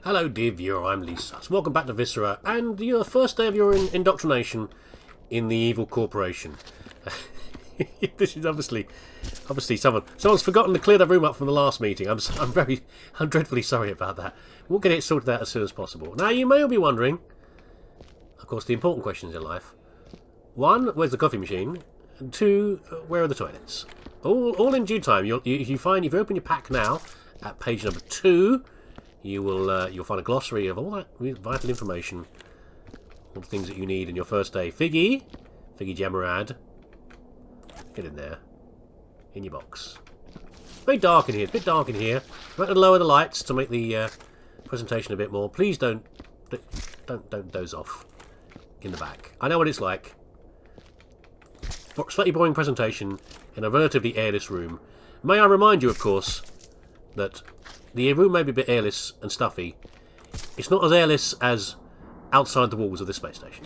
Hello dear viewer, I'm leesusss. Welcome back to Viscera, and your first day of your indoctrination in the evil corporation. This is obviously someone's forgotten to clear the room up from the last meeting. I'm dreadfully sorry about that. We'll get it sorted out as soon as possible. Now you may all be wondering, of course, the important questions in life. 1, where's the coffee machine? And 2, where are the toilets? All in due time. If you open your pack now at page number 2. You'll find a glossary of all that vital information, all the things that you need in your first day. Figgy Jamarad, get in there, in your box. Very dark in here. It's a bit dark in here. I'm going to lower the lights to make the presentation a bit more. Please don't doze off in the back. I know what it's like. Slightly boring presentation in a relatively airless room. May I remind you, of course, that the room may be a bit airless and stuffy. It's not as airless as outside the walls of this space station,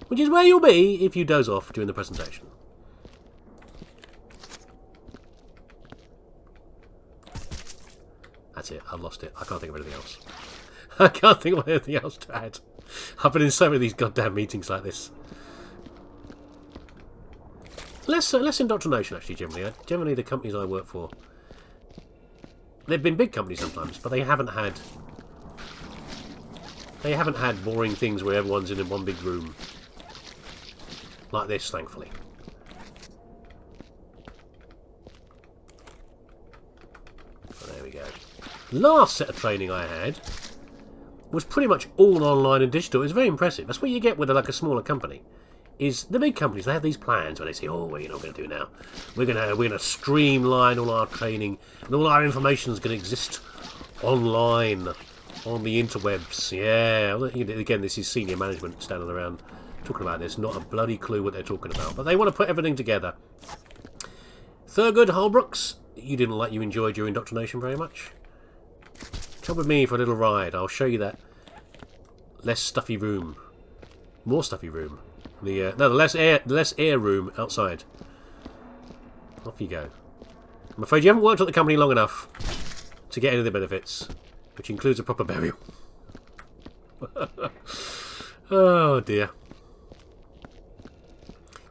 which is where you'll be if you doze off during the presentation. That's it. I've lost it. I can't think of anything else. I can't think of anything else to add. I've been in so many of these goddamn meetings like this. Less indoctrination, actually, generally. Generally, the companies I work for, they've been big companies sometimes, but they haven't had boring things where everyone's in one big room like this, thankfully. So there we go. Last set of training I had was pretty much all online and digital. It was very impressive. That's what you get with a smaller company. Is the big companies, they have these plans where they say, oh, what are you not going to do now? We're going to streamline all our training, and all our information is going to exist online on the interwebs. Yeah, again, this is senior management standing around talking about this, not a bloody clue what they're talking about, but they want to put everything together. Thurgood Holbrooks, you enjoyed your indoctrination very much. Come with me for a little ride. I'll show you that less stuffy room, more stuffy room. The less air room outside. Off you go. I'm afraid you haven't worked at the company long enough to get any of the benefits, which includes a proper burial. Oh dear.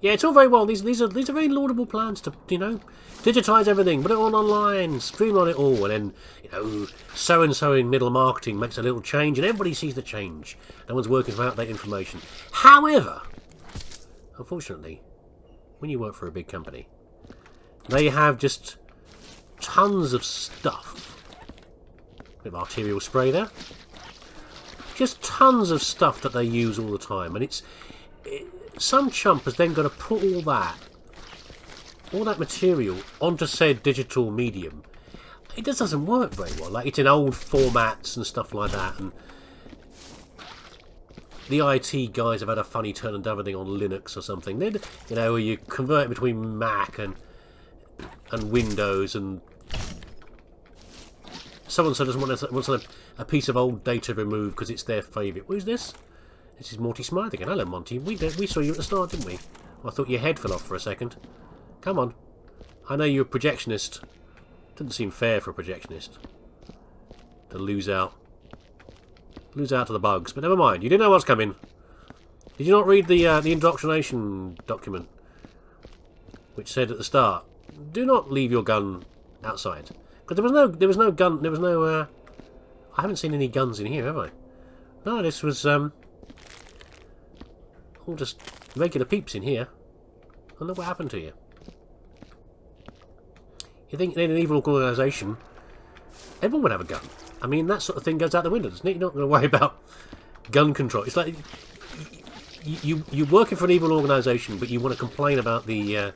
Yeah, it's all very well. These are very laudable plans to digitise everything, put it all online, streamline it all, and then so and so in middle marketing makes a little change, and everybody sees the change. No one's working from outdated information. However, unfortunately, when you work for a big company, they have just tons of stuff. Bit of arterial spray there. Just tons of stuff that they use all the time, and some chump has then got to put all that material onto said digital medium. It just doesn't work very well. Like, it's in old formats and stuff like that, and the IT guys have had a funny turn and done everything on Linux or something. Then, where you convert it between Mac and Windows, and someone doesn't want a piece of old data removed because it's their favourite. Who's this? This is Monty Smythe again. Hello, Monty. We saw you at the start, didn't we? I thought your head fell off for a second. Come on. I know you're a projectionist. Doesn't seem fair for a projectionist to lose out to the bugs, but never mind. You didn't know what's coming. Did you not read the indoctrination document, which said at the start, "Do not leave your gun outside"? Because there was no gun. There was no. I haven't seen any guns in here, have I? No, this was all just regular peeps in here. And look what happened to you. You think in an evil organisation, everyone would have a gun. I mean, that sort of thing goes out the window, doesn't it? You're not going to worry about gun control. It's like you're working for an evil organisation, but you want to complain about the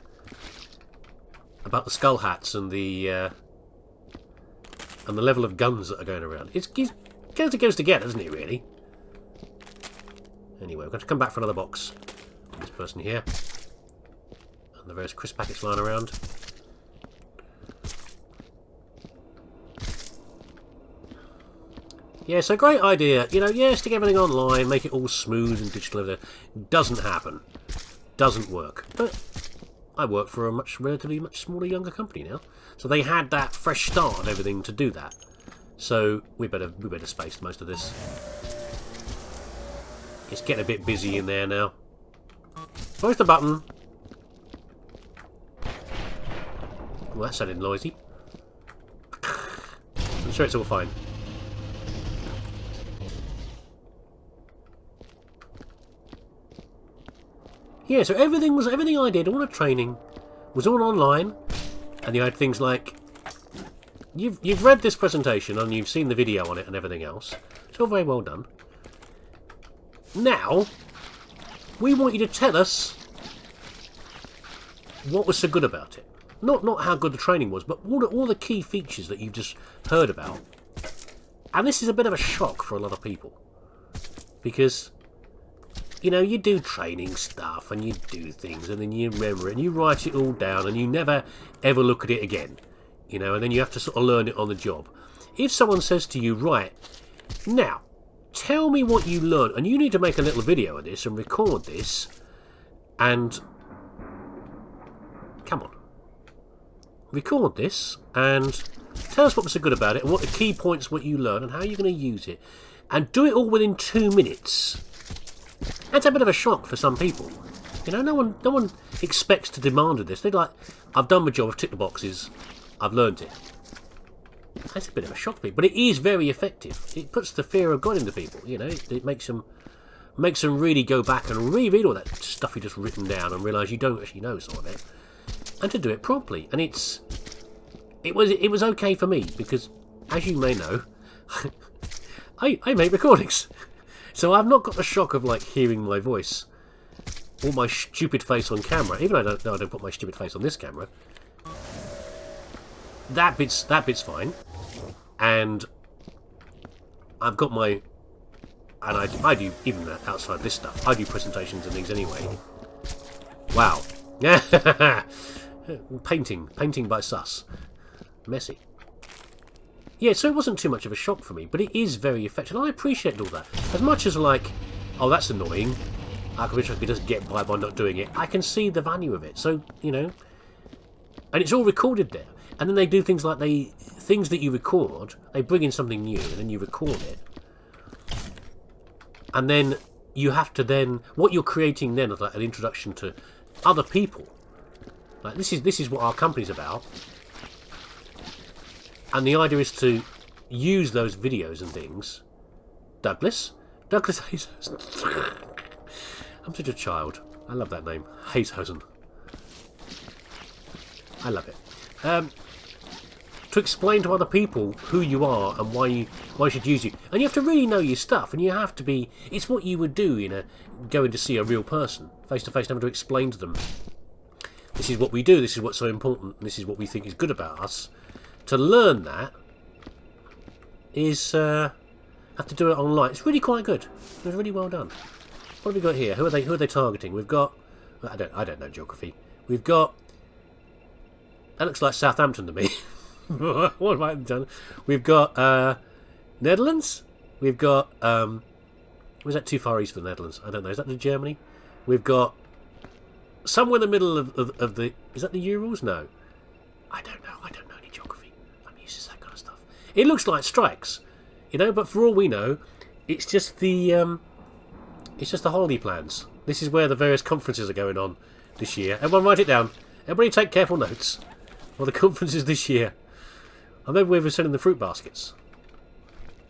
skull hats and the level of guns that are going around. It goes together, doesn't it? Really. Anyway, we're going to come back for another box. This person here, and the various crisp packets lying around. Yeah, so great idea. Stick everything online, make it all smooth and digital. Doesn't happen. Doesn't work. But I work for a relatively much smaller, younger company now. So they had that fresh start and everything to do that. So we better space most of this. It's getting a bit busy in there now. Where's the button? Well, that sounded noisy. I'm sure it's all fine. Yeah, so everything I did, all the training, was all online, and you had things like you've read this presentation and you've seen the video on it and everything else. It's all very well done. Now, we want you to tell us what was so good about it. Not how good the training was, but all the key features that you've just heard about. And this is a bit of a shock for a lot of people. Because, you know, you do training stuff and you do things and then you remember it and you write it all down and you never ever look at it again. You know, and then you have to sort of learn it on the job. If someone says to you, right, now, tell me what you learned, and you need to make a little video of this and record this, and come on. Record this and tell us what was so good about it and what the key points what you learned and how you're going to use it, and do it all within 2 minutes. That's a bit of a shock for some people. You know, no one expects to demand of this. They're like, I've done my job, I've ticked the boxes, I've learned it. That's a bit of a shock to me, but it is very effective. It puts the fear of God into people. You know, it makes them really go back and reread all that stuff you just written down and realise you don't actually know some of it, and to do it properly. And it was okay for me because, as you may know, I make recordings, so I've not got the shock of like hearing my voice or my stupid face on camera. Even though I don't put my stupid face on this camera. That bit's fine, and I've got my, and I do even outside this stuff. I do presentations and things anyway. Wow, painting by sus, messy. Yeah, so it wasn't too much of a shock for me, but it is very effective. I appreciate all that. As much as like, oh, that's annoying. I wish I could just get by not doing it. I can see the value of it. So you know, and it's all recorded there. And then they do things like things that you record, they bring in something new and then you record it. And then you have to what you're creating then is like an introduction to other people. Like this is what our company's about. And the idea is to use those videos and things. Douglas Hazehosen. I'm such a child. I love that name. Hazehosen. I love it. To explain to other people who you are and why I should use you. And you have to really know your stuff, and you have to be, it's what you would do in going to see a real person, face to face, having to explain to them, this is what we do, this is what's so important, and this is what we think is good about us. To learn that is, have to do it online. It's really quite good. It's really well done. What have we got here? Who are they targeting? We've got, I don't know geography. We've got, that looks like Southampton to me. What have I done? We've got Netherlands. We've got was that too far east for the Netherlands? I don't know. Is that the Germany? We've got somewhere in the middle of the. Is that the Urals? No, I don't know. I don't know any geography. I'm used to that kind of stuff. It looks like strikes, you know. But for all we know, it's just the holiday plans. This is where the various conferences are going on this year. Everyone write it down. Everybody take careful notes. Well, the conferences this year. I remember we were selling the fruit baskets.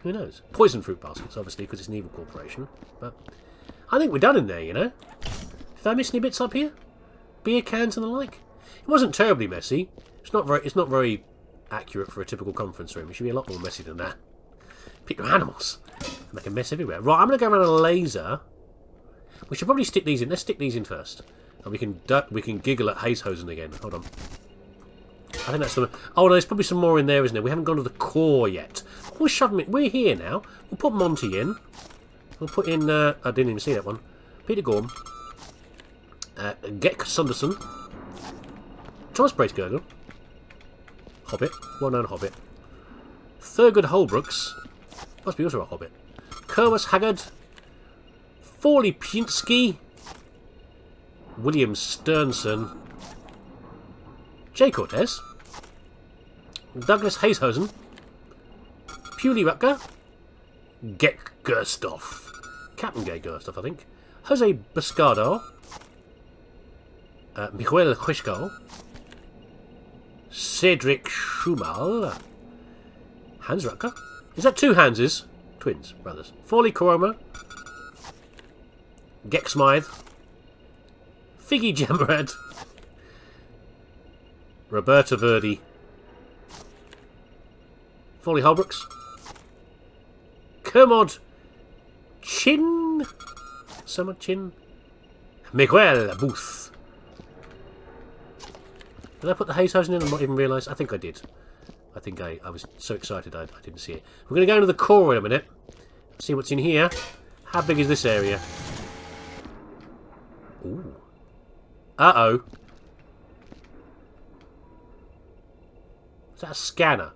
Who knows? Poison fruit baskets, obviously, because it's an evil corporation. But I think we're done in there, you know? Did I miss any bits up here? Beer cans and the like? It wasn't terribly messy. It's not very accurate for a typical conference room. It should be a lot more messy than that. Pick your animals. Make a mess everywhere. Right, I'm going to go around a laser. We should probably stick these in. Let's stick these in first. And we can giggle at Hazehosen again. Hold on. I think that's the... Oh, no, there's probably some more in there, isn't there? We haven't gone to the core yet. We'll shove them in. We're here now. We'll put Monty in. We'll put in... I didn't even see that one. Peter Gorm. Get Sunderson. Thomas Bracegirdle. Hobbit. Well-known Hobbit. Thurgood Holbrooks. Must be also a Hobbit. Kerwas Haggard. Forley Pinsky. William Sternson. Jay Cortez. Douglas Hazehosen. Puli Rutger. Get Gerstoff. Captain Gay Gerstoff, I think. Jose Buscado. Miguel Huisco. Cedric Schumal. Hans Rutger. Is that two Hanses? Twins, brothers. Forley Coroma. Gex Smythe. Figgy Jamrad. Roberta Verdi. Folly Holbrooks. Kermod Chin. Summer Chin. Miguel Booth. Did I put the Hayes Hosen in and not even realise? I think I did. I think I was so excited I didn't see it. We're going to go into the core in a minute. See what's in here. How big is this area? Ooh. Uh-oh. Is that a scanner?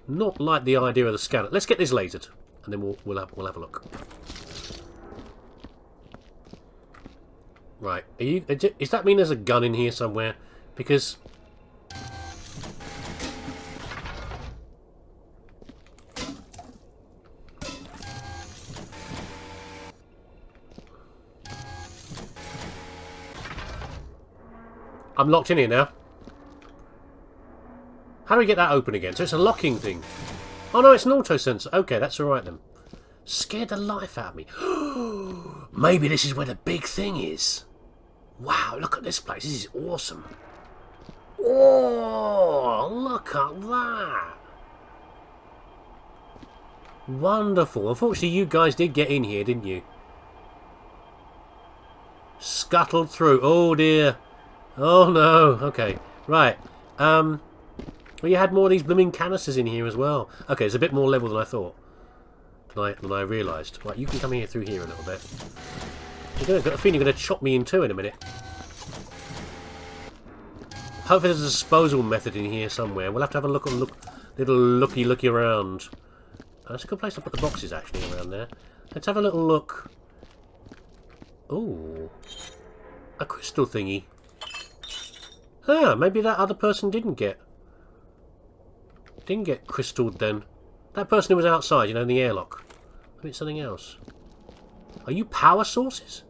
Not like the idea of the scanner. Let's get this lasered, and then we'll have a look. Right. Does that mean there's a gun in here somewhere? Because I'm locked in here now. How do we get that open again? So it's a locking thing. Oh no, it's an auto sensor. Okay, that's alright then. Scared the life out of me. Maybe this is where the big thing is. Wow, look at this place. This is awesome. Oh, look at that. Wonderful. Unfortunately, you guys did get in here, didn't you? Scuttled through. Oh dear. Oh no. Okay. Right. Well, you had more of these blooming canisters in here as well. Okay, it's a bit more level than I thought. Than I realised. Right, you can come here through here a little bit. I've got a feeling you're going to chop me in two in a minute. Hopefully there's a disposal method in here somewhere. We'll have to have a little looky around. That's a good place to put the boxes actually around there. Let's have a little look. Ooh. A crystal thingy. Ah, maybe that other person didn't get crystalled then. That person who was outside, you know, in the airlock. Maybe it's something else. Are you power sources?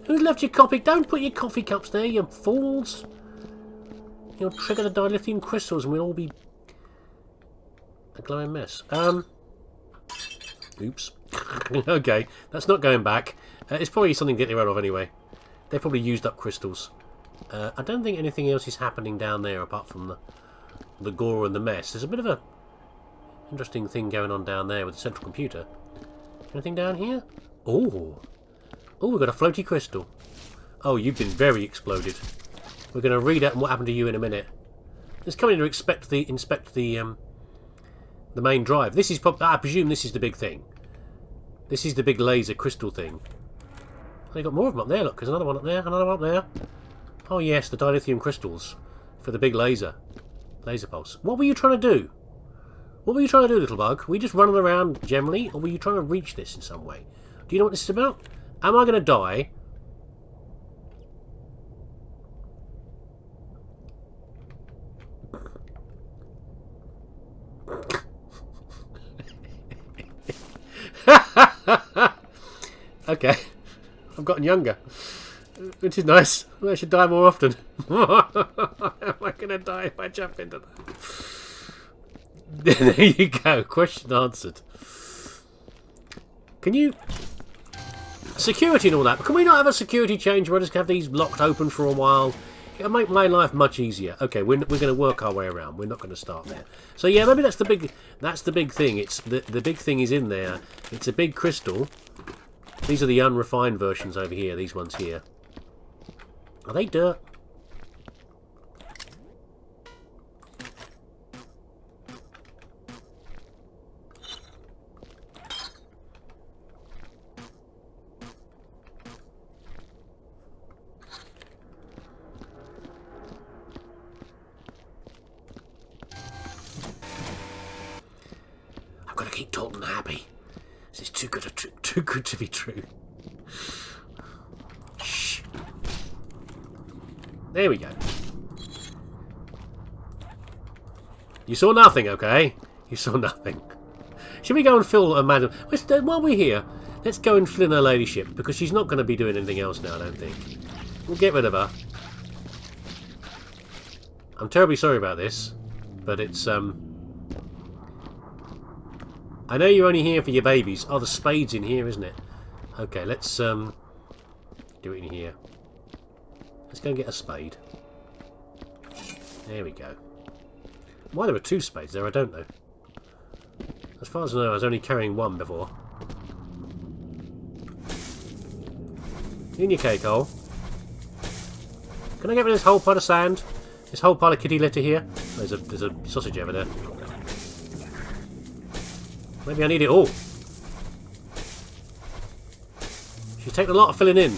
Who left your coffee? Don't put your coffee cups there, you fools. You'll trigger the dilithium crystals and we'll all be a glowing mess. Oops. Okay, that's not going back. It's probably something to get rid of anyway. They probably used up crystals. I don't think anything else is happening down there apart from the gore and the mess. There's a bit of a interesting thing going on down there with the central computer. Anything down here? Oh, we've got a floaty crystal. Oh, you've been very exploded. We're going to read out what happened to you in a minute. It's coming to inspect the main drive. This is I presume this is the big thing. This is the big laser crystal thing. They got more of them up there. Look, there's another one up there. Another one up there. Oh yes, the dilithium crystals for the big laser pulse. What were you trying to do? What were you trying to do, little bug? Were you just running around generally, or were you trying to reach this in some way? Do you know what this is about? Am I going to die? Okay. I've gotten younger. Which is nice. I should die more often. Am I going to die if I jump into that? There you go. Question answered. Can you... Security and all that. But can we not have a security change where I just have these locked open for a while? It'll make my life much easier. Okay, we're going to work our way around. We're not going to start there. So yeah, maybe that's the big thing. It's the big thing is in there. It's a big crystal. These are the unrefined versions over here. These ones here. Are they dirt? I've got to keep Dalton happy. This is too good to be true. Shh. There we go. You saw nothing, okay? You saw nothing. Should we go and fill a madam? While we're here, let's go and fill in her ladyship, because she's not going to be doing anything else now, I don't think. We'll get rid of her. I'm terribly sorry about this, but it's, I know you're only here for your babies. Oh, the spade's in here, isn't it? Okay, let's, do it in here. Let's go and get a spade. There we go. Why there were 2 spades there, I don't know. As far as I know, I was only carrying 1 before. In your cake hole. Can I get rid of this whole pile of sand? This whole pile of kitty litter here? There's a sausage over there. Maybe I need it all. She's taken a lot of filling in.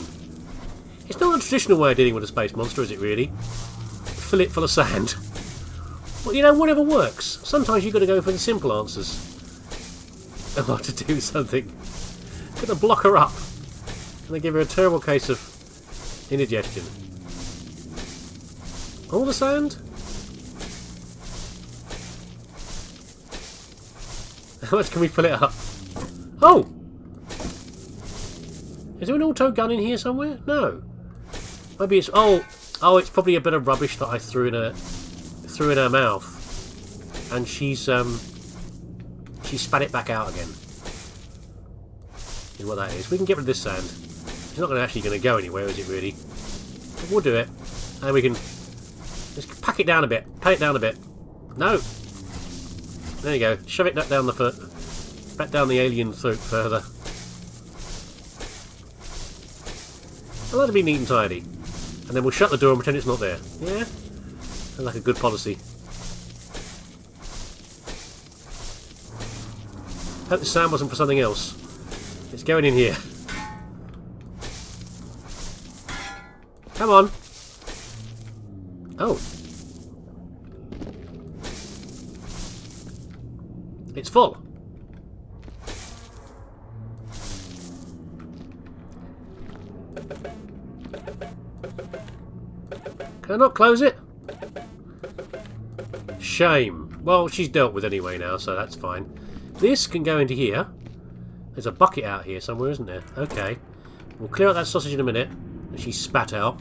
It's not a traditional way of dealing with a space monster, is it really? Fill it full of sand. Well, you know, whatever works. Sometimes you've got to go for the simple answers. I want to do something. I'm going to block her up. And they give her a terrible case of indigestion. All the sand? How much can we fill it up? Oh! Is there an auto gun in here somewhere? No. Maybe it's... Oh, it's probably a bit of rubbish that I threw in her mouth. And she spat it back out again. Is what that is. We can get rid of this sand. It's not actually going to go anywhere, is it really? But we'll do it. And we can just pack it down a bit. Pat it down a bit. No. There you go. Shove it down the foot. Back down the alien throat further. I like to be neat and tidy. And then we'll shut the door and pretend it's not there. Yeah? Sounds like a good policy. Hope the sand wasn't for something else. It's going in here. Come on. Oh. It's full. Can I not close it? Shame. Well, she's dealt with anyway now, so that's fine. This can go into here. There's a bucket out here somewhere, isn't there? Okay. We'll clear out that sausage in a minute that she spat out.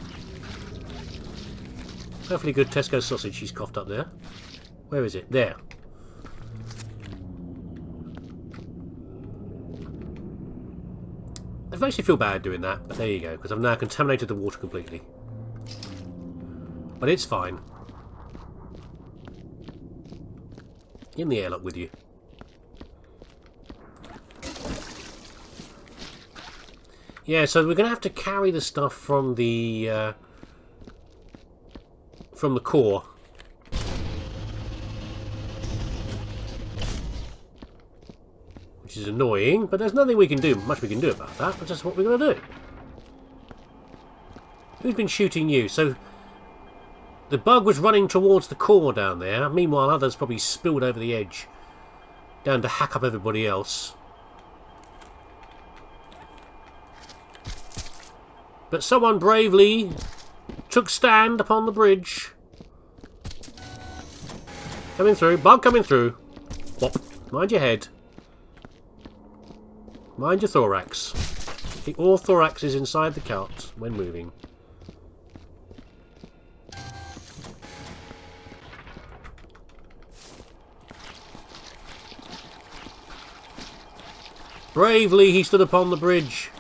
Hopefully good Tesco sausage she's coughed up there. Where is it? There. It makes me feel bad doing that, but there you go, because I've now contaminated the water completely. But it's fine. In the airlock with you. Yeah, so we're going to have to carry the stuff from the core. Which is annoying, but there's nothing we can do, much we can do about that. That's just what we're going to do. Who's been shooting you? So the bug was running towards the core down there. Meanwhile, others probably spilled over the edge down to hack up everybody else. But someone bravely took stand upon the bridge. Coming through. Bug coming through. Whop. Mind your head. Mind your thorax. Keep all thoraxes inside the cart when moving. Bravely he stood upon the bridge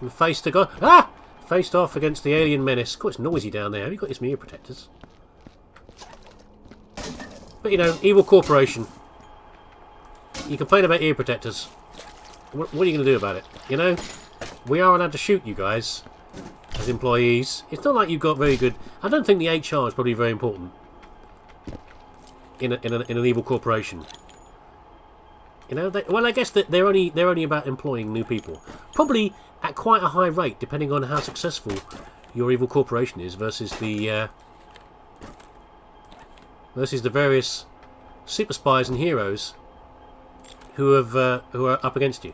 and faced the god. Ah! Faced off against the alien menace. God, it's noisy down there. Have you got your ear protectors? But you know, evil corporation. You complain about ear protectors. What are you going to do about it? You know, we are allowed to shoot you guys as employees. It's not like you've got very good. I don't think the HR is probably very important in an evil corporation. You know, well, I guess that they're only about employing new people, probably at quite a high rate, depending on how successful your evil corporation is versus the various super spies and heroes who are up against you.